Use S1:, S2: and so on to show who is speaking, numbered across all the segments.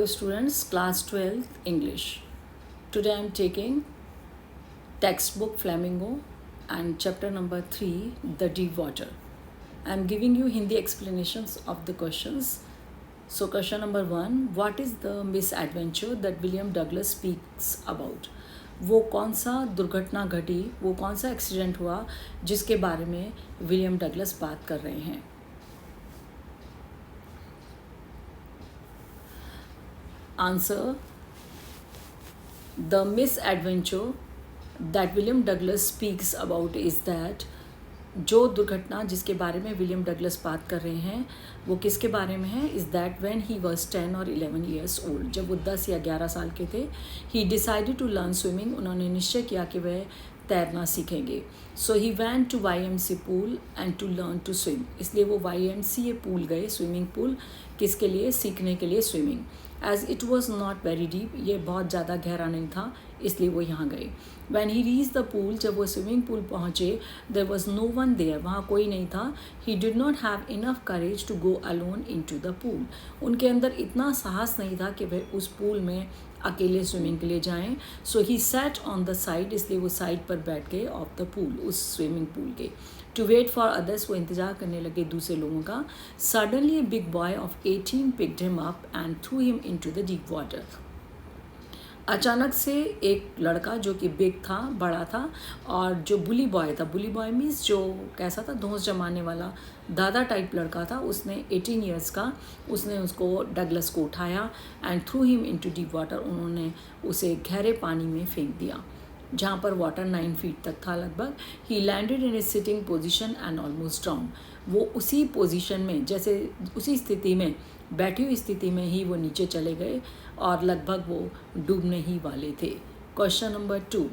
S1: Hello students, class 12 English. Today I am taking textbook Flamingo and chapter number 3, The Deep Water. I am giving you Hindi explanations of the questions. So question number 1, what is the misadventure that William Douglas speaks about? वो कौन सा दुर्घटना घटी, वो कौन सा accident हुआ जिसके बारे में विलियम डगलस बात कर रहे हैं? Answer: the misadventure that William Douglas speaks about is that जो दुर्घटना जिसके बारे में विलियम डगलस बात कर रहे हैं वो किसके बारे में है? Is that when he was 10 और 11 ईयर्स ओल्ड, जब वो 10 या 11 साल के थे, he decided to learn swimming, उन्होंने निश्चय किया कि वह तैरना सीखेंगे. So he went to YMCA pool and to learn to swim, इसलिए वो YMCA पूल गए, स्विमिंग पूल, किसके लिए? सीखने के लिए swimming. As it was not very deep, ये बहुत ज़्यादा गहरा नहीं था, इसलिए वो यहाँ गए. When he reach the pool, जब वो स्विमिंग पूल पहुँचे, there was no one there, वहाँ कोई नहीं था. He did not have enough courage to go alone into the pool, उनके अंदर इतना साहस नहीं था कि वह उस पूल में अकेले स्विमिंग के लिए जाएं. So he sat on the side, इसलिए वो साइड पर बैठ गए ऑफ द पूल, उस स्विमिंग पूल के. टू वेट फॉर अदर्स, वो इंतज़ार करने लगे दूसरे लोगों का. Suddenly a big boy of 18 picked him up and threw him into the deep water. अचानक से एक लड़का जो कि बिग था, बड़ा था, और जो बुली बॉय था, बुली बॉय मीन्स जो कैसा था, धौंस जमाने वाला दादा टाइप लड़का था, उसने 18 ईयर्स का, उसने उसको डगलस को उठाया and threw him into deep water, उन्होंने उसे गहरे पानी में फेंक दिया जहाँ पर वाटर 9 फीट तक था लगभग. ही landed in A sitting position and almost down, वो उसी पोजीशन में, जैसे उसी स्थिति में, बैठी हुई स्थिति में ही वो नीचे चले गए और लगभग वो डूबने ही वाले थे. Question number 2,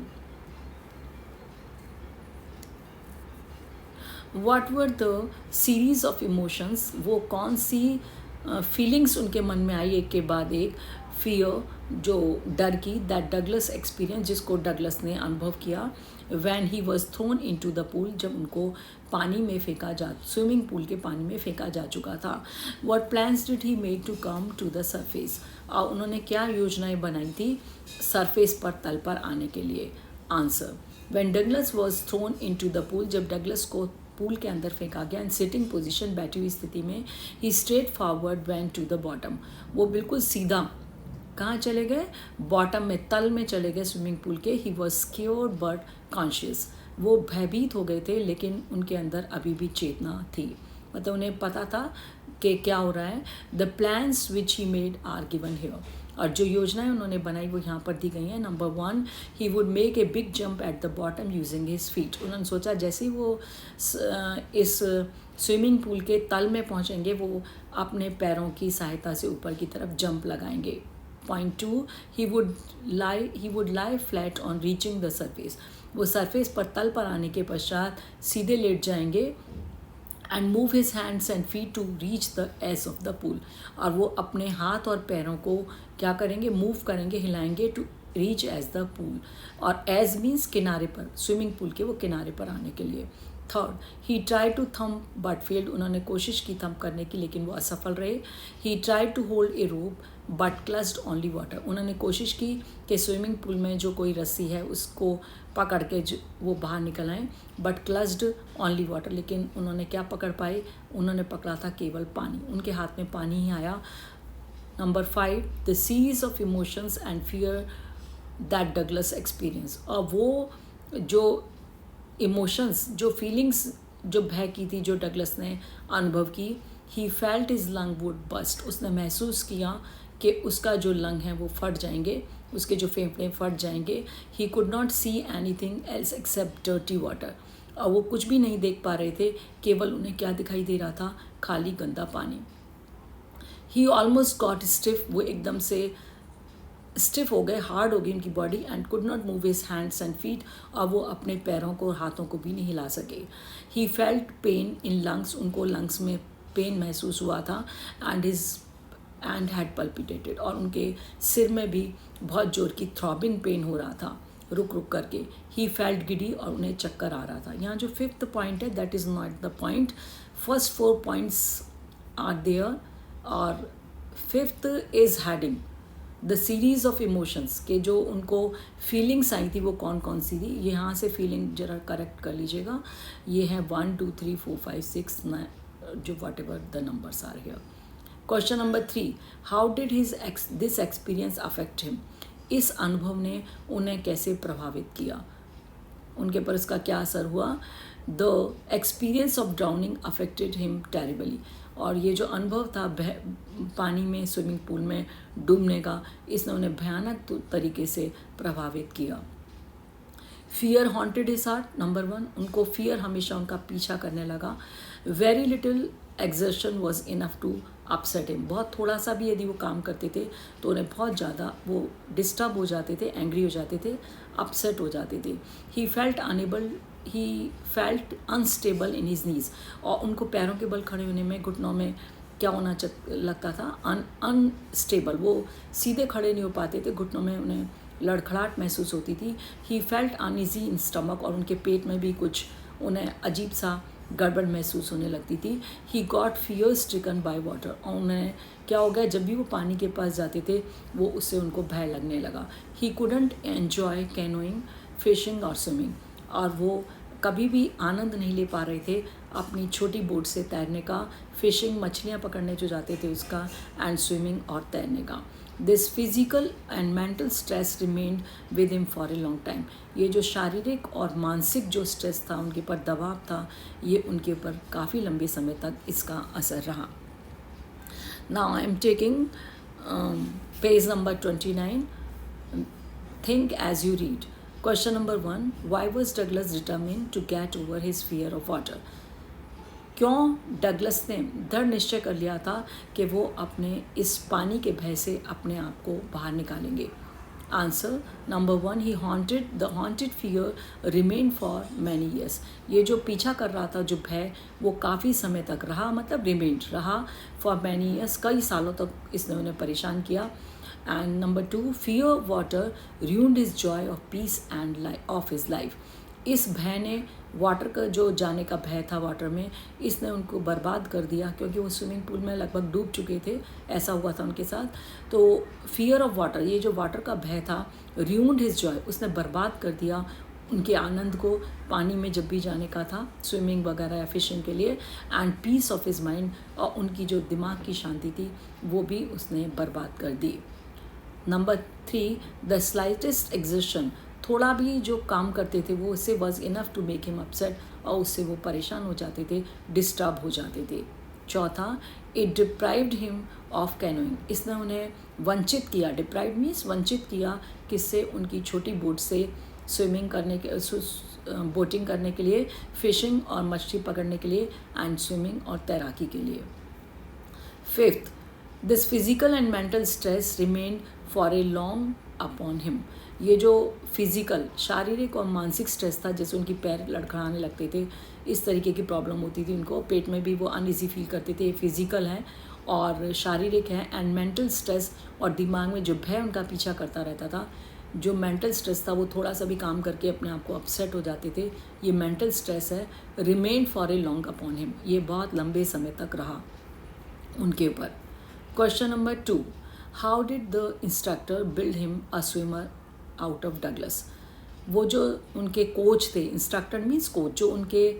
S1: what were the series of emotions, वो कौन सी फीलिंग्स उनके मन में आई एक के बाद एक. फियर, जो डर की, दैट डगलस एक्सपीरियंस, जिसको डगलस ने अनुभव किया. When he was thrown into the pool, जब उनको पानी में फेंका जा, स्विमिंग पूल के पानी में फेंका जा चुका था. What plans did he make to come to the surface, और उन्होंने क्या योजनाएं बनाई थी सरफेस पर, तल पर आने के लिए. Answer: when Douglas was thrown into the pool, जब डगलस को पूल के अंदर फेंका गया, एंड सिटिंग पोजिशन, बैठी हुई स्थिति में, he straight forward went to the bottom, वो बिल्कुल सीधा कहाँ चले गए? बॉटम में, तल में चले गए स्विमिंग पूल के. ही वॉज स्क्योर्ड बट कॉन्शियस, वो भयभीत हो गए थे लेकिन उनके अंदर अभी भी चेतना थी, मतलब उन्हें पता था कि क्या हो रहा है. The plans which he made are given here, और जो योजनाएं उन्होंने बनाई वो यहाँ पर दी गई हैं. Number 1, he would make a big jump at the bottom using his feet, उन्होंने सोचा जैसे ही वो इस स्विमिंग पूल के तल में पहुँचेंगे वो अपने पैरों की सहायता से ऊपर की तरफ जंप लगाएंगे. Point 2, he would lie flat on reaching the surface, वो सरफेस पर, तल पर आने के पश्चात सीधे लेट जाएंगे. And move his hands and feet to reach the edge of the pool, और वो अपने हाथ और पैरों को क्या करेंगे? मूव करेंगे, हिलाएंगे, to reach edge the pool, और एज मीन्स किनारे पर, स्विमिंग पूल के वो किनारे पर आने के लिए. थर्ड, ही ट्राई टू थम बट फेल्ड, उन्होंने कोशिश की थम करने की लेकिन वो असफल रहे. He try to hold a rope but clasped only water, उन्होंने कोशिश की कि स्विमिंग पूल में जो कोई रस्सी है उसको पकड़ के वो बाहर निकल आएँ, बट क्लस्ड ओनली वाटर, लेकिन उन्होंने क्या पकड़ पाए? उन्होंने पकड़ा था केवल पानी, उनके हाथ में पानी ही आया. Number 5, the series of emotions and fear that Douglas experience, और वो जो इमोशंस, जो फीलिंग्स, जो भय की थी, जो डगलस ने अनुभव की. He felt his lung would burst, उसने महसूस किया कि उसका जो लंग है वो फट जाएंगे, उसके जो फेफड़े फट जाएंगे. He could not see anything else except dirty water, और वो कुछ भी नहीं देख पा रहे थे, केवल उन्हें क्या दिखाई दे रहा था? खाली गंदा पानी. ही ऑलमोस्ट गॉट स्टिफ, वो एकदम से स्टिफ हो गए, हार्ड हो गई उनकी body. And could not move his hands and feet, और वो अपने पैरों को, हाथों को भी नहीं हिला सके. He felt pain in lungs, उनको लंग्स में पेन महसूस हुआ था. एंड हैड पल्पिटेटेड, और उनके सिर में भी बहुत जोर की थ्रॉबिंग पेन हो रहा था, रुक रुक करके. ही फेल्ट गिडी, और उन्हें चक्कर आ रहा था. यहाँ जो 5th पॉइंट है that is not the point. First 4 points are there, और 5th is heading, the series of emotions के जो उनको फीलिंग्स आई थी वो कौन कौन सी थी, यहाँ से फीलिंग जरा करेक्ट कर लीजिएगा। ये है 1 2 3 4 5 6 9 जो whatever the numbers are here. Question number 3, how did this experience affect him, इस अनुभव ने उन्हें कैसे प्रभावित किया, उनके पर इसका क्या असर हुआ। The experience of drowning affected him terribly, और ये जो अनुभव था पानी में स्विमिंग पूल में डूबने का, इसने उन्हें भयानक तरीके से प्रभावित किया। Fear haunted his heart, number 1, उनको फियर हमेशा उनका पीछा करने लगा। Very little exertion was enough to upset him, बहुत थोड़ा सा भी यदि वो काम करते थे तो उन्हें बहुत ज़्यादा वो डिस्टर्ब हो जाते थे, एंग्री हो जाते थे, अपसेट हो जाते थे। He felt unstable in his knees, और उनको पैरों के बल खड़े होने में, घुटनों में क्या होना लगता था, अनस्टेबल, वो सीधे खड़े नहीं हो पाते थे, घुटनों में उन्हें लड़खड़ाहट महसूस होती थी। He felt uneasy in stomach, और उनके पेट में भी कुछ उन्हें अजीब सा गड़बड़ महसूस होने लगती थी। He got fear stricken by water, और उन्हें क्या हो गया, जब भी वो पानी के पास जाते थे वो उससे उनको भय लगने लगा। He couldn't enjoy canoeing, fishing और स्विमिंग, और वो कभी भी आनंद नहीं ले पा रहे थे अपनी छोटी बोट से तैरने का, फिशिंग मछलियाँ पकड़ने जो जाते थे उसका, एंड स्विमिंग और तैरने का। This physical and mental stress remained with him for a long time, ये जो शारीरिक और मानसिक जो स्ट्रेस था, उनके ऊपर दबाव था, ये उनके ऊपर काफ़ी लंबे समय तक इसका असर रहा। Now I am taking page number 29, think as you read. Question number 1, why was Douglas determined to get over his fear of water, क्यों डगलस ने दृढ़ निश्चय कर लिया था कि वो अपने इस पानी के भय से अपने आप को बाहर निकालेंगे। Answer number 1, he the haunted fear remain for many years, ये जो पीछा कर रहा था जो भय, वो काफ़ी समय तक रहा, मतलब रिमेन्ड रहा फॉर मैनी ईयर्स, कई सालों तक इसने उन्हें परेशान किया। And number 2, fear water ruined his joy of peace and of his life, इस भय ने वाटर का जो जाने का भय था वाटर में, इसने उनको बर्बाद कर दिया, क्योंकि वो स्विमिंग पूल में लगभग डूब चुके थे, ऐसा हुआ था उनके साथ। तो फियर ऑफ वाटर, ये जो वाटर का भय था, ruined his joy, उसने बर्बाद कर दिया उनके आनंद को, पानी में जब भी जाने का था स्विमिंग वगैरह या फिशिंग के लिए, and peace of his mind, और उनकी जो दिमाग की शांति थी वो भी उसने बर्बाद कर दी। नंबर 3, द स्लाइटेस्ट एक्सर्शन, थोड़ा भी जो काम करते थे वो उससे was enough to make him upset, और उससे वो परेशान हो जाते थे, डिस्टर्ब हो जाते थे। चौथा, it deprived him of canoeing, इसने उन्हें वंचित किया, डिप्राइव्ड मीन्स वंचित किया, किससे, उनकी छोटी बोट से स्विमिंग करने के, बोटिंग करने के लिए, फिशिंग और मछली पकड़ने के लिए, एंड स्विमिंग और तैराकी के लिए। Fifth, this physical and mental stress remain for a long upon him, ये जो फिजिकल, शारीरिक और मानसिक स्ट्रेस था, जैसे उनकी पैर लड़खड़ाने लगते थे, इस तरीके की प्रॉब्लम होती थी उनको, पेट में भी वो अनईजी फील करते थे, फिजिकल है और शारीरिक है। एंड मेंटल स्ट्रेस, और दिमाग में जो भय उनका पीछा करता रहता था, जो मेंटल स्ट्रेस था, वो थोड़ा सा भी काम करके अपने आप को अपसेट हो जाते थे, ये मेंटल स्ट्रेस है। Remain for a long upon him, ये बहुत लंबे समय तक रहा उनके ऊपर। Question number 2, how did the instructor build him a swimmer out of Douglas, वो जो उनके कोच थे, इंस्ट्रक्टर मीन्स कोच, जो उनके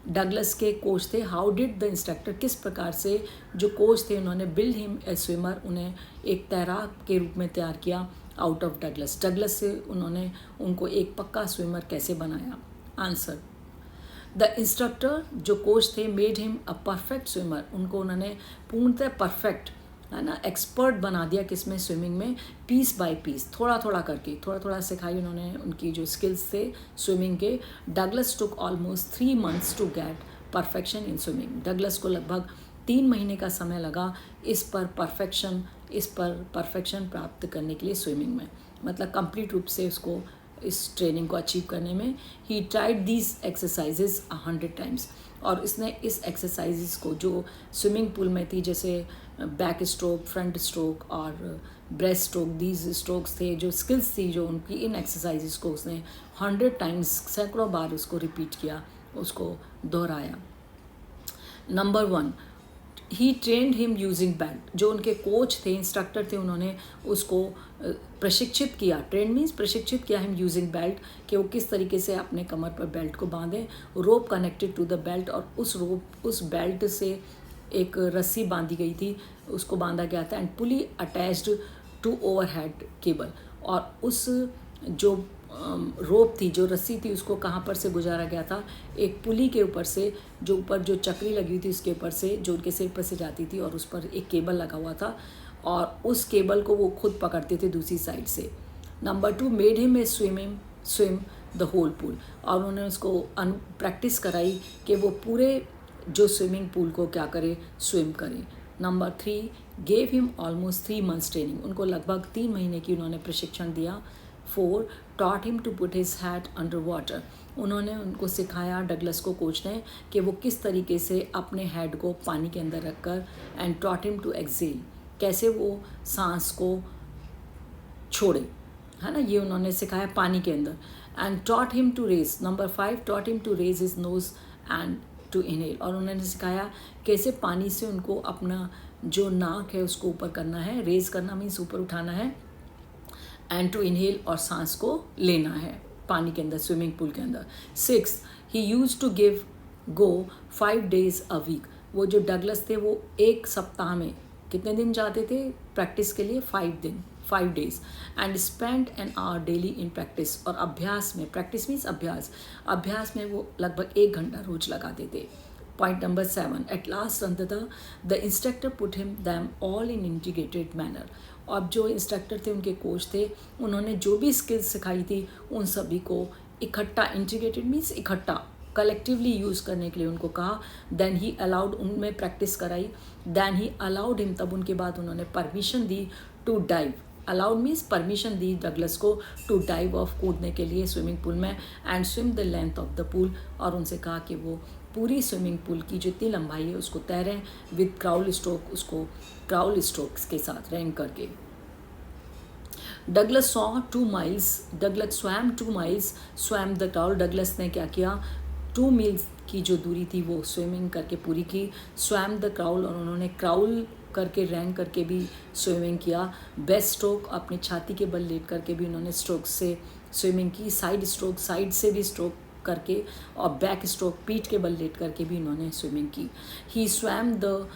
S1: डगलस के कोच थे, हाउ डिड द इंस्ट्रक्टर, किस प्रकार से जो कोच थे उन्होंने बिल्ड हिम ए स्विमर, उन्हें एक तैराक के रूप में तैयार किया, आउट ऑफ डगलस, डगलस से उन्होंने उनको एक पक्का स्विमर कैसे बनाया। आंसर, द इंस्ट्रक्टर जो कोच थे made him a perfect swimmer, उनको उन्होंने पूर्णतः परफेक्ट, है ना, एक्सपर्ट बना दिया, किसमें, स्विमिंग में, पीस बाय पीस, थोड़ा थोड़ा करके, थोड़ा थोड़ा सिखाई उन्होंने उनकी जो स्किल्स थे स्विमिंग के। Douglas took almost 3 months to get perfection in swimming, Douglas को लगभग 3 महीने का समय लगा इस पर परफेक्शन प्राप्त करने के लिए स्विमिंग में, मतलब कंप्लीट रूप से उसको इस ट्रेनिंग को अचीव करने में। He tried these exercises 100 times, और इसने इस एक्सरसाइजेस को जो स्विमिंग पूल में थी, जैसे बैक स्ट्रोक, फ्रंट स्ट्रोक और ब्रेस्ट स्ट्रोक, दीज स्ट्रोक्स थे, जो स्किल्स थी जो उनकी, इन एक्सरसाइजेस को उसने 100 times, सैकड़ों बार उसको रिपीट किया, उसको दोहराया। नंबर 1, ही ट्रेंड हिम यूजिंग बेल्ट, जो उनके कोच थे, इंस्ट्रक्टर थे, उन्होंने उसको प्रशिक्षित किया। ट्रेंड मीन्स प्रशिक्षित किया हिम यूजिंग बेल्ट, कि वो किस तरीके से अपने कमर पर बेल्ट को बांधें। रोप कनेक्टेड टू द बेल्ट, और उस बेल्ट से एक रस्सी बांधी गई थी, उसको बांधा गया था। And pulley attached to overhead cable, और उस जो रोप थी, जो रस्सी थी, उसको कहाँ पर से गुजारा गया था, एक पुली के ऊपर से, जो ऊपर जो चक्री लगी हुई थी उसके ऊपर से, जो उनके सिर पर से जाती थी, और उस पर एक केबल लगा हुआ था, और उस केबल को वो खुद पकड़ते थे दूसरी साइड से। Number 2, made him a swim the whole pool, और उन्होंने उसको प्रैक्टिस कराई कि वो पूरे जो स्विमिंग पूल को क्या करे, स्विम करे। Number 3, gave him almost 3 months training, उनको लगभग 3 महीने की उन्होंने प्रशिक्षण दिया। 4, taught him to put his head under water, उन्होंने उनको सिखाया, डगलस को कोच ने, कि वो किस तरीके से अपने हेड को पानी के अंदर रखकर, and taught him to exhale, कैसे वो सांस को छोड़े, है ना, ये उन्होंने सिखाया पानी के अंदर। And taught him to raise, number 5, taught him to raise his nose and to inhale, और उन्होंने सिखाया कैसे पानी से उनको अपना जो नाक है उसको ऊपर करना है, रेज करना मीन्स ऊपर उठाना है, एंड टू इनहेल, और सांस को लेना है पानी के अंदर, स्विमिंग पूल के अंदर। 6, he use to give go 5 days a week, वो जो डगलस थे वो एक सप्ताह में कितने दिन जाते थे प्रैक्टिस के लिए, 5 days, and spend an hour daily in practice, और अभ्यास में, प्रैक्टिस मीन्स अभ्यास में वो लगभग 1 घंटा रोज लगाते थे। पॉइंट नंबर 7, एट लास्ट अंततः the instructor put him them all in integrated manner, अब जो इंस्ट्रक्टर थे, उनके कोच थे, उन्होंने जो भी स्किल्स सिखाई थी उन सभी को इकट्ठा, इंटीग्रेटेड मीन्स इकट्ठा, कलेक्टिवली यूज़ करने के लिए उनको कहा। देन ही अलाउड, उनमें प्रैक्टिस कराई। देन ही अलाउड हिम, तब उनके बाद उन्होंने परमिशन दी to dive, allowed means permission दी डगलस को टू डाइव ऑफ, कूदने के लिए स्विमिंग पूल में, and swim the length of the pool, और उनसे कहा कि वो पूरी स्विमिंग पूल की जितनी लंबाई है उसको तैरें विद क्राउल स्ट्रोक, उसको क्राउल स्ट्रोक्स के साथ रैंक करके। Douglas saw 2 miles, Douglas swum 2 miles, swum the crawl, Douglas ने क्या किया, 2 मील्स की जो दूरी थी वो स्विमिंग करके पूरी की। स्वैम द क्राउल, और उन्होंने क्राउल करके रैंक करके भी स्विमिंग किया। बेस्ट स्ट्रोक, अपनी छाती के बल लेट करके भी उन्होंने स्ट्रोक से स्विमिंग की। साइड स्ट्रोक, साइड से भी स्ट्रोक करके, और बैक स्ट्रोक, पीठ के बल लेट करके भी उन्होंने स्विमिंग की। ही स्वैम द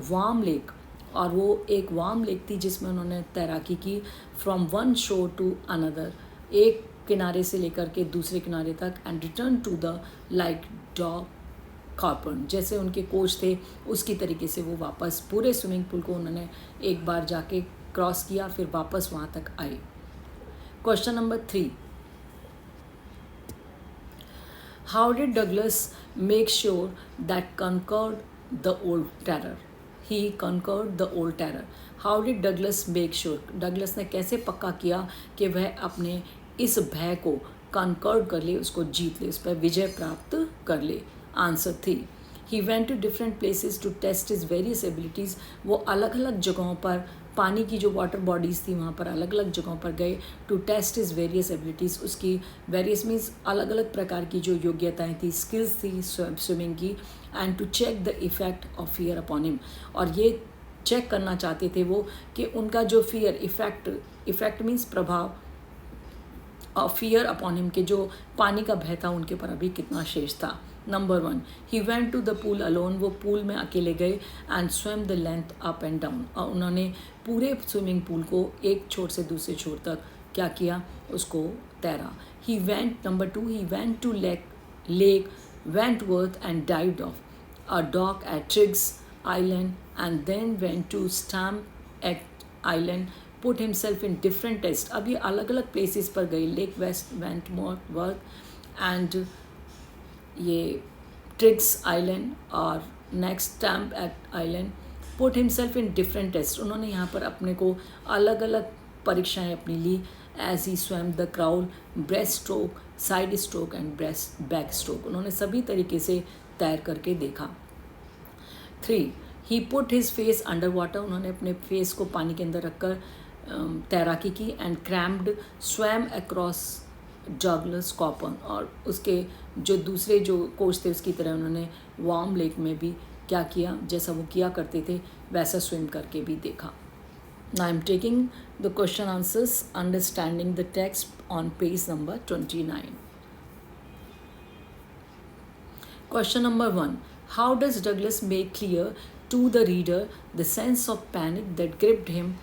S1: वार्म लेक, और वो एक वार्म लेक थी जिसमें उन्होंने तैराकी की। From one shore to another, एक किनारे से लेकर के दूसरे किनारे तक। And return to the like Doug Carpen, जैसे उनके कोच थे उसकी तरीके से वो वापस पूरे स्विमिंग पूल को उन्होंने एक बार जाके क्रॉस किया, फिर वापस वहाँ तक आए। Question number 3, how did Douglas make sure that conquered the old terror, he conquered the old terror, how did Douglas make sure, Douglas ने कैसे पक्का किया कि वह अपने इस भय को कॉन्कर्ड कर ले, उसको जीत ले, उस पर विजय प्राप्त कर ले। Answer 3, he went to different places to test his various abilities, वो अलग अलग जगहों पर, पानी की जो वाटर बॉडीज़ थी वहाँ पर अलग अलग जगहों पर गए, to test his various abilities, उसकी वेरियस मीन्स अलग अलग प्रकार की जो योग्यताएं थी, स्किल्स थी स्विमिंग की, and to check the effect of fear upon him, और ये चेक करना चाहते थे वो कि उनका जो फियर, इफ़ेक्ट मीन्स प्रभाव, और फियर अपॉन हिम, के जो पानी का भय था उनके ऊपर अभी कितना शेष था। Number 1, he went to the pool alone, वो पूल में अकेले गए। And swim the length up and down, और उन्होंने पूरे स्विमिंग पूल को एक छोर से दूसरे छोर तक क्या किया, उसको तैरा। He went, number 2, he went to Lake Wentworth and dived off a dock at Triggs Island, and then went to Stamp eight Island, put himself in different test, अब ये अलग अलग प्लेसेस पर गए, लेक वेंटवर्थ एंड ये Triggs Island और next Stamp eight Island. Put himself in different test, उन्होंने यहाँ पर अपने को अलग अलग परीक्षाएं अपनी ली। As he swam the crawl, breast stroke, side stroke and breast back stroke, उन्होंने सभी तरीके से तैर करके देखा। 3, he put his face under water, उन्होंने अपने फेस को पानी के अंदर रखकर तैराकी की। And crammed swam across Douglas Copern, और उसके जो दूसरे जो कोच थे उसकी तरह उन्होंने वार्म लेक में भी क्या किया, जैसा वो किया करते थे वैसा स्विम करके भी देखा। Now I'm taking the question answers, understanding the text on page number 29. Question number 1. How does Douglas make clear to the reader the sense of panic that gripped him?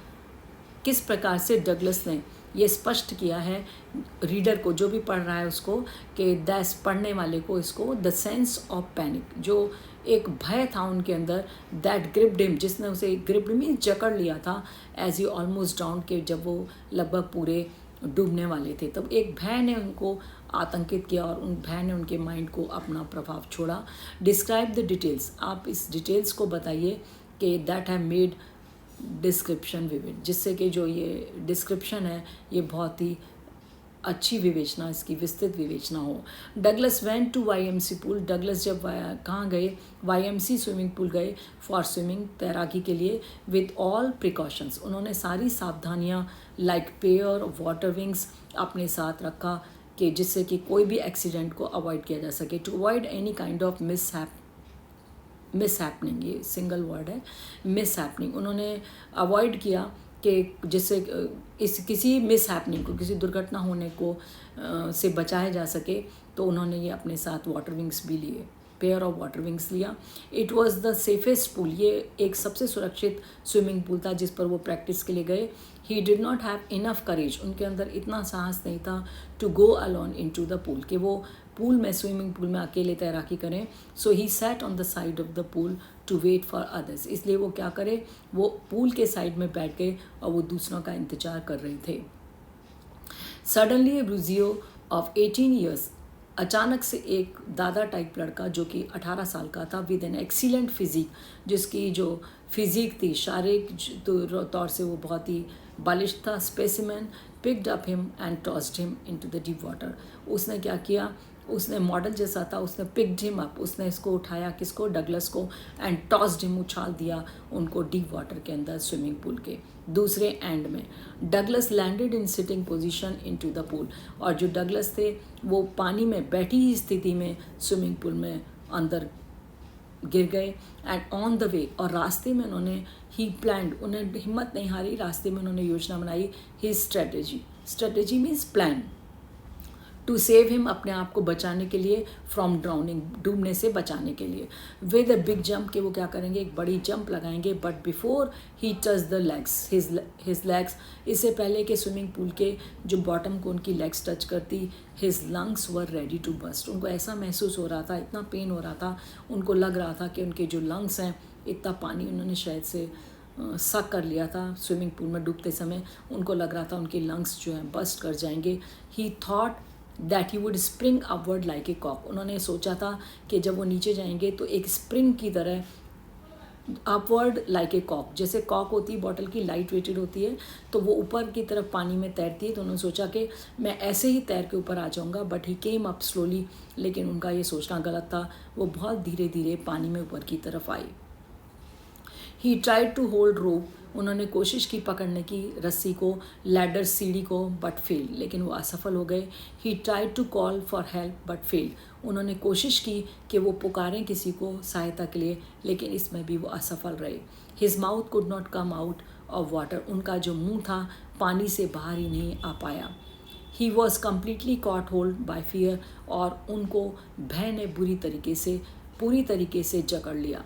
S1: किस प्रकार से डगलस ने ये स्पष्ट किया है रीडर को, जो भी पढ़ रहा है उसको, कि दैस पढ़ने वाले को इसको द सेंस ऑफ पैनिक, जो एक भय था उनके अंदर, दैट ग्रिप्ड हिम, जिसने उसे ग्रिप्ड मीन जकड़ लिया था, एज ही ऑलमोस्ट डाउन, के जब वो लगभग पूरे डूबने वाले थे तब एक भय ने उनको आतंकित किया और उन भय ने उनके माइंड को अपना प्रभाव छोड़ा। डिस्क्राइब द डिटेल्स, आप इस डिटेल्स को बताइए कि that have made description vivid, जिससे कि जो ये डिस्क्रिप्शन है ये बहुत ही अच्छी विवेचना, इसकी विस्तृत विवेचना हो। Douglas went to YMC pool, Douglas जब कहाँ गए, YMC स्विमिंग पूल गए फॉर स्विमिंग, तैराकी के लिए, विद ऑल प्रिकॉशंस, उन्होंने सारी सावधानियाँ लाइक पेयर वाटर विंग्स अपने साथ रखा कि जिससे कि कोई भी एक्सीडेंट को अवॉइड किया जा सके, to avoid any kind of mishappening, ये सिंगल वर्ड है, मिस हैपनिंग, उन्होंने अवॉइड किया कि जिससे इस किसी मिस हैपनिंग को, किसी दुर्घटना होने को से बचाया जा सके, तो उन्होंने ये अपने साथ वाटर विंग्स भी लिए, पेयर ऑफ वाटर विंग्स लिया। It was the safest pool, ये एक सबसे सुरक्षित स्विमिंग पूल था जिस पर वो प्रैक्टिस के लिए गए। He did not have enough courage, उनके अंदर इतना साहस नहीं था to go alone into the pool, कि वो पूल में, स्विमिंग पूल में अकेले तैराकी करें। So he sat on the side of the pool to wait for others, इसलिए वो क्या करे, वो पूल के साइड में बैठ गए और वो दूसरों का इंतजार कर रहे थे। सडनली ए ब्रूजियो ऑफ 18 ईयर्स, अचानक से एक दादा टाइप लड़का जो कि 18 साल का था, विद एन एक्सीलेंट फिजिक, जिसकी जो फिजिक थी शारीरिक तौर से वो बहुत ही बालिश था, specimen, picked up him and tossed him into the deep water, उसने क्या किया, उसने मॉडल जैसा था, उसने पिक्ड हिम अप, उसने इसको उठाया, किसको, डगलस को, एंड टॉस्ड हिम, उछाल दिया उनको डीप वाटर के अंदर, स्विमिंग पूल के दूसरे एंड में। Douglas landed in sitting position into the pool, और जो डगलस थे वो पानी में बैठी ही स्थिति में स्विमिंग पूल में अंदर गिर गए। एंड ऑन द वे, और रास्ते में उन्होंने, ही प्लान्ड, उन्हें हिम्मत नहीं हारी, रास्ते में उन्होंने योजना बनाई, he strategy means plan, to save him, अपने आप को बचाने के लिए, फ्रॉम ड्राउनिंग, डूबने से बचाने के लिए, विद अ बिग जंप, के वो क्या करेंगे, एक बड़ी जंप लगाएंगे, but before he touch the legs, his legs, इससे पहले कि स्विमिंग पूल के जो बॉटम को उनकी लेग्स टच करती, his lungs were ready to burst, उनको ऐसा महसूस हो रहा था, इतना पेन हो रहा था, उनको लग रहा था कि उनके जो लंग्स हैं, इतना पानी उन्होंने शायद से सक कर लिया था स्विमिंग पूल में डूबते समय, उनको लग रहा था उनके लंग्स जो हैं बस्ट कर जाएंगे। He thought that he would spring upward like a कॉक, उन्होंने सोचा था कि जब वो नीचे जाएंगे तो एक स्प्रिंग की तरह अपवर्ड लाइक ए कॉक, जैसे कॉक होती है बॉटल की, लाइट वेटेड होती है, तो वो ऊपर की तरफ पानी में तैरती है, तो उन्होंने सोचा कि मैं ऐसे ही तैर के ऊपर आ जाऊंगा, but he came up slowly, लेकिन उनका ये सोचना गलत था, वो बहुत धीरे धीरे पानी में ऊपर की तरफ आई। ही ट्राइड टू होल्ड रोप, उन्होंने कोशिश की पकड़ने की रस्सी को, लैडर, सीढ़ी को, बट फेल, लेकिन वो असफल हो गए। He tried to call for help but fail, उन्होंने कोशिश की कि वो पुकारें किसी को सहायता के लिए, लेकिन इसमें भी वो असफल रहे। His mouth could not come out of water, उनका जो मुंह था पानी से बाहर ही नहीं आ पाया। He was completely cot hold by fear, और उनको भय ने पूरी तरीके से जकड़ लिया।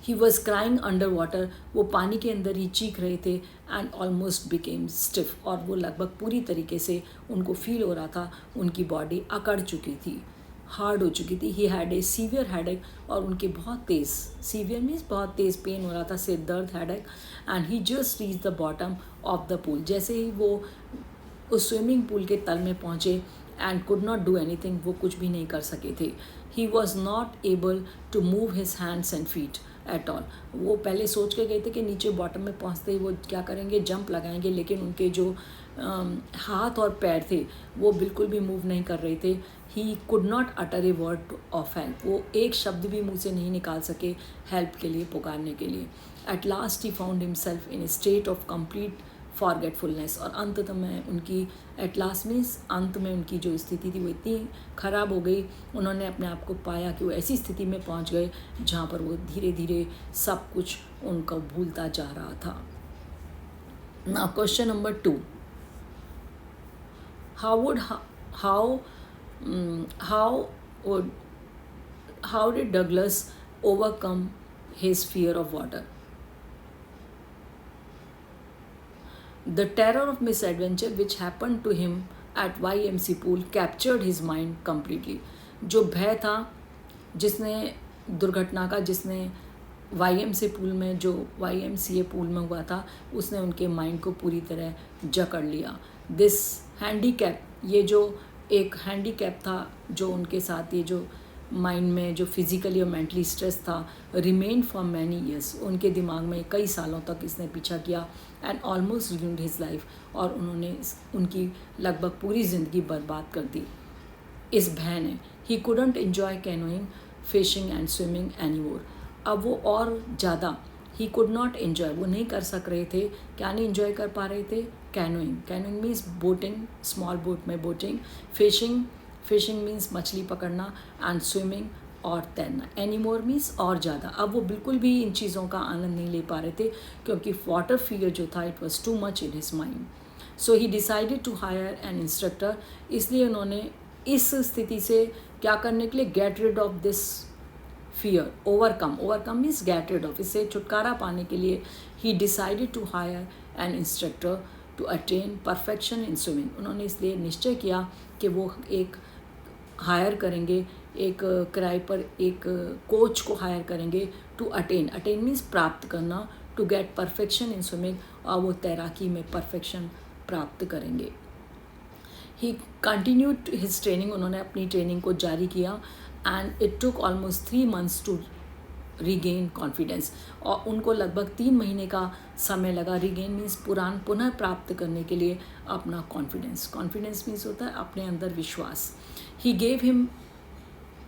S1: He was crying under water, वो पानी के अंदर ही चीख रहे थे, एंड ऑलमोस्ट बिकेम स्टिफ, और वो लगभग पूरी तरीके से उनको फील हो रहा था उनकी बॉडी अकड़ चुकी थी, हार्ड हो चुकी थी। He had a severe headache, और उनके बहुत तेज़, सीवियर मीन्स बहुत तेज़ पेन हो रहा था, सिर दर्द, headache. And he just reach the bottom of the pool, जैसे ही वो उस स्विमिंग पूल के तल में पहुँचे, and could not do anything, वो कुछ भी नहीं कर सके थे। He was not able to move his hands and feet at all, वो पहले सोच के गए थे कि नीचे बॉटम में पहुंचते ही वो क्या करेंगे, जंप लगाएंगे, लेकिन उनके जो हाथ और पैर थे वो बिल्कुल भी मूव नहीं कर रहे थे। He could not utter a word of help, वो एक शब्द भी मुंह से नहीं निकाल सके हेल्प के लिए, पुकारने के लिए। At last he found himself in A state of complete forgetfulness. और अंततः में उनकी एट लास्ट में अंत में उनकी जो स्थिति थी वो इतनी ख़राब हो गई, उन्होंने अपने आप को पाया कि वो ऐसी स्थिति में पहुंच गए जहां पर वो धीरे धीरे सब कुछ उनको भूलता जा रहा था। Now question number 2, how did Douglas overcome his fear of water? The terror of misadventure which happened to him at YMC pool captured his mind completely. जो भय था जिसने दुर्घटना का, जिसने YMCA पूल में जो YMCA पूल में हुआ था, उसने उनके माइंड को पूरी तरह जकड़ लिया। दिस हैंडीकैप, ये जो एक हैंडीकैप था जो उनके साथ, ये जो माइंड में जो फिज़िकली और मेंटली स्ट्रेस था, रिमेन फॉर मैनी ईयर्स, उनके दिमाग में कई सालों तक इसने पीछा किया and almost ruined his life, और उन्होंने उनकी लगभग पूरी ज़िंदगी बर्बाद कर दी इस भय ने। He couldn't enjoy canoeing, fishing and swimming any more. अब वो और ज़्यादा ही कुड नॉट एन्जॉय, वो नहीं कर सक रहे थे। क्या नहीं एन्जॉय कर पा रहे थे? Canoeing. Canoeing means boating, small boat में बोटिंग। फिशिंग मीन्स मछली पकड़ना, एंड स्विमिंग और तैरना। एनी मोर मीन्स और ज़्यादा। अब वो बिल्कुल भी इन चीज़ों का आनंद नहीं ले पा रहे थे क्योंकि वाटर फियर जो था it was too much in his mind. So he decided to hire an instructor. इसलिए उन्होंने इस स्थिति से क्या करने के लिए, get rid of this fear, overcome means get rid of, इससे छुटकारा पाने के लिए he decided to hire an instructor to attain perfection in swimming. उन्होंने इसलिए निश्चय किया कि वो एक हायर करेंगे, एक किराए पर एक कोच को हायर करेंगे टू अटेन मीन्स प्राप्त करना, to get perfection in swimming, और वो तैराकी में परफेक्शन प्राप्त करेंगे। ही कंटिन्यूड हिज ट्रेनिंग, उन्होंने अपनी ट्रेनिंग को जारी किया and it took almost 3 months to regain confidence, और उनको लगभग 3 महीने का समय लगा। रीगेन मीन्स पुनः प्राप्त करने के लिए अपना कॉन्फिडेंस मीन्स होता है अपने अंदर विश्वास। He gave him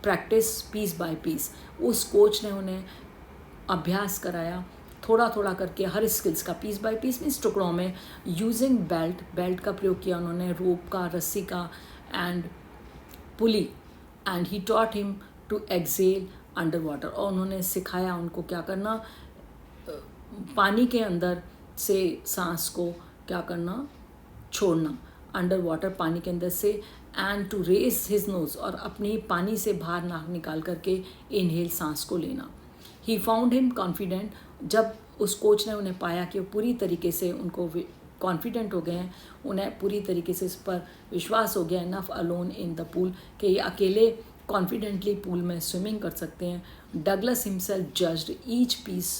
S1: practice piece by piece, उस कोच ने उन्हें अभ्यास कराया थोड़ा थोड़ा करके हर स्किल्स का, पीस बाय पीस मीन्स टुकड़ों में। यूजिंग बेल्ट का प्रयोग किया उन्होंने, रोप का, रस्सी का and pulley, and he taught him to exhale under water, और उन्होंने सिखाया उनको क्या करना, पानी के अंदर से सांस को क्या करना, छोड़ना, अंडर वाटर पानी के अंदर से, and to raise his nose, और अपनी पानी से बाहर नाक निकाल करके इनहेल सांस को लेना। ही फाउंड हिम कॉन्फिडेंट, जब उस कोच ने उन्हें पाया कि वो पूरी तरीके से उनको कॉन्फिडेंट हो गए हैं, उन्हें पूरी तरीके से इस पर विश्वास हो गया, enough alone in the pool, कि ये अकेले कॉन्फिडेंटली पूल में स्विमिंग कर सकते हैं। Douglas himself judged each piece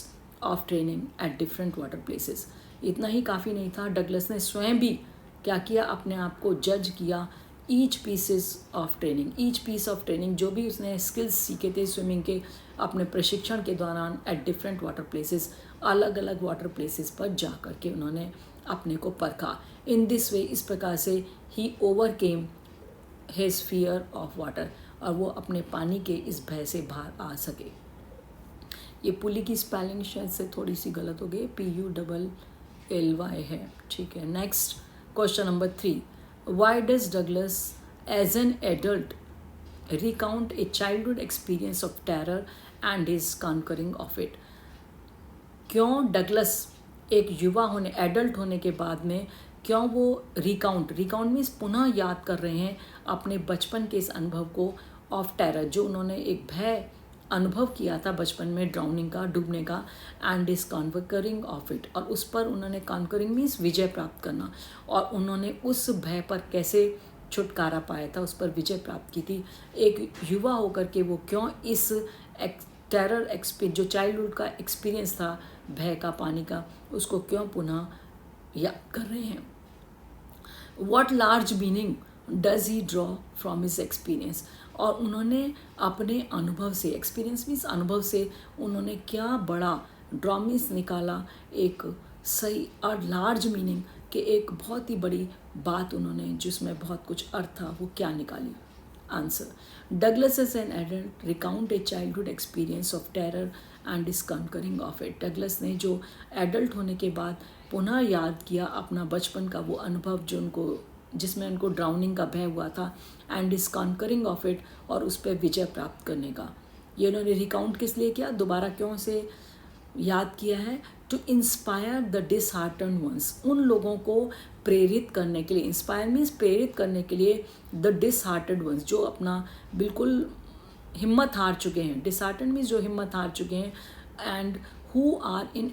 S1: of training at different water places. इतना ही काफ़ी नहीं था, डगलस ने स्वयं भी क्या किया, अपने आप को जज किया ईच पीस ऑफ ट्रेनिंग, जो भी उसने स्किल्स सीखे थे स्विमिंग के अपने प्रशिक्षण के दौरान एट डिफरेंट वाटर प्लेसेस, अलग अलग वाटर प्लेसेस पर जा कर के उन्होंने अपने को परखा। इन दिस वे, इस प्रकार से he overcame his fear of water, और वो अपने पानी के इस भय से बाहर आ सके। ये पुली की स्पेलिंग शायद से थोड़ी सी गलत हो गई, PULLY है, ठीक है। Next question number 3, why does Douglas as an adult recount a childhood experience of terror and his conquering of it? क्यों डगलस एक युवा होने, एडल्ट होने के बाद में क्यों वो रिकाउंट मीन्स पुनः याद कर रहे हैं अपने बचपन के इस अनुभव को, ऑफ टेरर, जो उन्होंने एक भय अनुभव किया था बचपन में, ड्राउनिंग का, डूबने का, and is conquering of it, और उस पर उन्होंने, कॉन्करिंग मीन्स विजय प्राप्त करना, और उन्होंने उस भय पर कैसे छुटकारा पाया था, उस पर विजय प्राप्त की थी। एक युवा होकर के वो क्यों इस टेरर एक्सपीरियंस, जो चाइल्डहुड का एक्सपीरियंस था भय का, पानी का, उसको क्यों पुनः याद कर रहे हैं। What large meaning does he draw from his experience, और उन्होंने अपने अनुभव से, एक्सपीरियंस मीन्स अनुभव से, उन्होंने क्या बड़ा, ड्रॉ मीन्स निकाला, एक सही और लार्ज मीनिंग कि एक बहुत ही बड़ी बात उन्होंने, जिसमें बहुत कुछ अर्थ था, वो क्या निकाली। Answer, Douglas as an adult recount a childhood experience of terror and is conquering of it. Douglas ने जो एडल्ट होने के बाद पुनः याद किया अपना बचपन का वो अनुभव जो उनको, जिसमें उनको ड्राउनिंग का भय हुआ था, एंड इस कॉन्करिंग ऑफ इट, और उस पर विजय प्राप्त करने का। ये उन्होंने रिकाउंट किस लिए किया, दोबारा क्यों से याद किया है? To inspire the dishearten ones, उन लोगों को प्रेरित करने के लिए, इंस्पायर मीन्स प्रेरित करने के लिए, द डिसहार्टेड वंस, जो अपना बिल्कुल हिम्मत हार चुके हैं, डिसहार्टन मीन्स जो हिम्मत हार चुके हैं, and who are in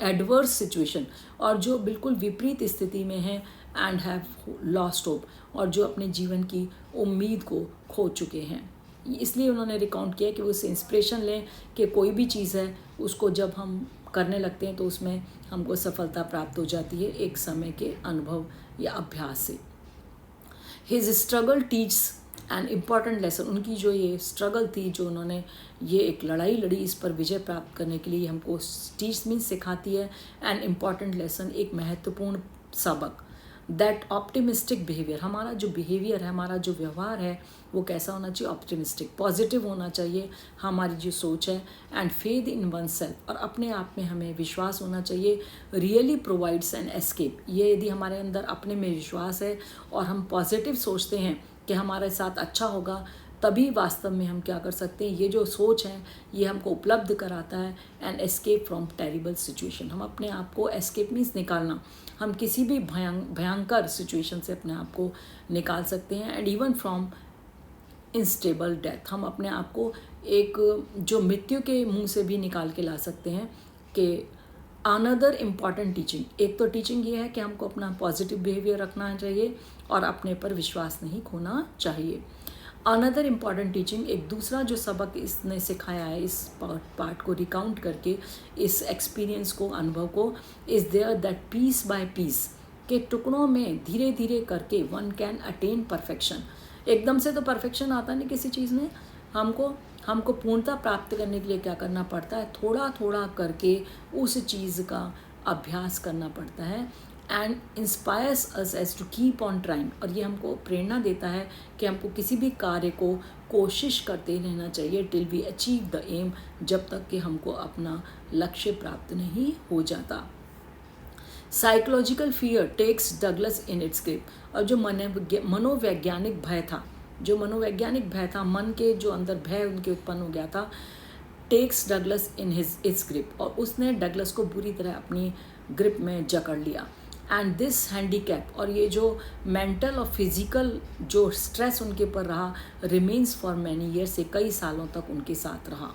S1: adverse situation, और जो बिल्कुल विपरीत स्थिति में हैं, एंड हैव लॉस्ट होप, और जो अपने जीवन की उम्मीद को खो चुके हैं। इसलिए उन्होंने रिकाउंट किया कि वो उससे इंस्पिरेशन लें कि कोई भी चीज़ है उसको जब हम करने लगते हैं तो उसमें हमको सफलता प्राप्त हो जाती है एक समय के अनुभव या अभ्यास से। His struggle teaches an important lesson, उनकी जो ये स्ट्रगल थी, जो उन्होंने ये एक लड़ाई लड़ी इस पर विजय प्राप्त करने के लिए, हमको टीच मीन्स सिखाती है एन इम्पॉर्टेंट लेसन, एक महत्वपूर्ण सबक, दैट ऑप्टिमिस्टिक बिहेवियर, हमारा जो बिहेवियर है, हमारा जो व्यवहार है वो कैसा होना चाहिए, ऑप्टिमिस्टिक, पॉजिटिव होना चाहिए हमारी जो सोच है, and faith in one self, और अपने आप में हमें विश्वास होना चाहिए, रियली प्रोवाइड्स एन एस्केप, ये यदि हमारे अंदर अपने में विश्वास है और हम पॉजिटिव सोचते हैं कि हमारे साथ अच्छा होगा, तभी वास्तव में हम क्या कर सकते हैं, ये जो सोच है ये हमको उपलब्ध कराता है an escape from terrible situation, हम अपने आप को, एस्केप मीन्स निकालना, हम किसी भी भयंकर सिचुएशन से अपने आप को निकाल सकते हैं, and even from instable death, हम अपने आप को एक जो मृत्यु के मुंह से भी निकाल के ला सकते हैं। कि अनदर इम्पॉर्टेंट टीचिंग, एक तो टीचिंग ये है कि हमको अपना पॉजिटिव बिहेवियर रखना चाहिए और अपने पर विश्वास नहीं खोना चाहिए। अनदर इम्पॉर्टेंट टीचिंग, एक दूसरा जो सबक इसने सिखाया है इस पार्ट को रिकाउंट करके, इस एक्सपीरियंस को, अनुभव को, is there that piece by piece, के टुकड़ों में धीरे धीरे करके वन कैन अटेन परफेक्शन, एकदम से तो परफेक्शन आता नहीं किसी चीज़ में, हमको पूर्णता प्राप्त करने के लिए क्या करना पड़ता है, थोड़ा थोड़ा करके उस चीज़ का अभ्यास करना पड़ता है, and inspires us as to keep on trying, और ये हमको प्रेरणा देता है कि हमको किसी भी कार्य को कोशिश करते रहना चाहिए, till we achieve the aim, जब तक कि हमको अपना लक्ष्य प्राप्त नहीं हो जाता। Psychological fear takes Douglas in its grip, और जो मनोवैज्ञानिक भय था, मन के जो अंदर भय उनके उत्पन्न हो गया था, takes Douglas in its grip, और उसने डगलस को बुरी तरह अपनी ग्रिप में जकड़ लिया, एंड दिस हैंडीकैप, और ये जो मेंटल और फिजिकल जो स्ट्रेस उनके ऊपर रहा, रिमेन्स फॉर मैनी ईयर, से कई सालों तक उनके साथ रहा।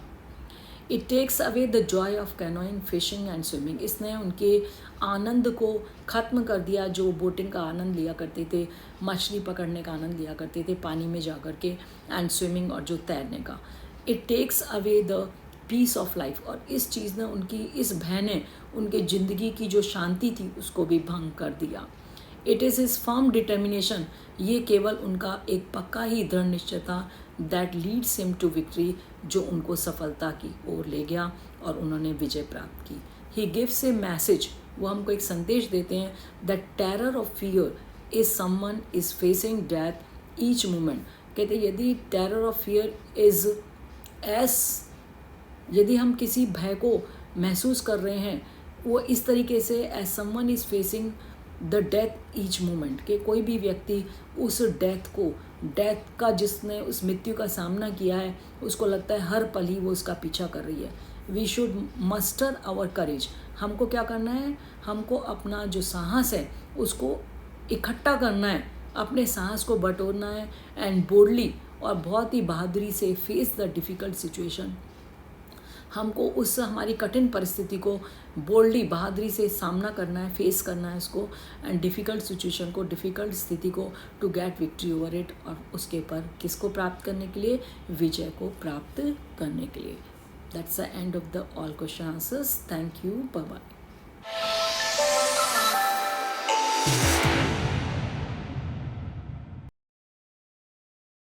S1: It takes away the joy of canoeing, fishing and swimming, इसने उनके आनंद को ख़त्म कर दिया, जो बोटिंग का आनंद लिया करते थे, मछली पकड़ने का आनंद लिया करते थे पानी में जा कर के, एंड स्विमिंग, और जो तैरने का। It takes away the peace of life, और इस चीज़ ने, उनकी इस भय ने उनके ज़िंदगी की जो शांति थी उसको भी भंग कर दिया। It is his firm determination, ये केवल उनका एक पक्का ही दृढ़ निश्चय था, that leads him to victory, जो उनको सफलता की ओर ले गया और उन्होंने विजय प्राप्त की। ही गिव्स ए मैसेज, वो हमको एक संदेश देते हैं, that terror of fear is someone is facing death each moment, कहते यदि टेरर ऑफ फियर इज यदि हम किसी भय को महसूस कर रहे हैं, वो इस तरीके से, as someone is facing the death each moment, कि कोई भी व्यक्ति उस डेथ का, जिसने उस मृत्यु का सामना किया है, उसको लगता है हर पल ही वो उसका पीछा कर रही है। वी शुड मस्टर आवर करेज, हमको क्या करना है, हमको अपना जो साहस है उसको इकट्ठा करना है, अपने साहस को बटोरना है, एंड बोल्डली, और बहुत ही बहादुरी से, फेस द डिफ़िकल्ट सिचुएशन, हमको उस हमारी कठिन परिस्थिति को बोल्डली, बहादुरी से सामना करना है, फेस करना है उसको, एंड डिफ़िकल्ट सिचुएशन को, डिफ़िकल्ट स्थिति को, to get victory over it, और उसके पर किसको प्राप्त करने के लिए, विजय को प्राप्त करने के लिए। That's the end of the all question answers. Thank you, bye bye.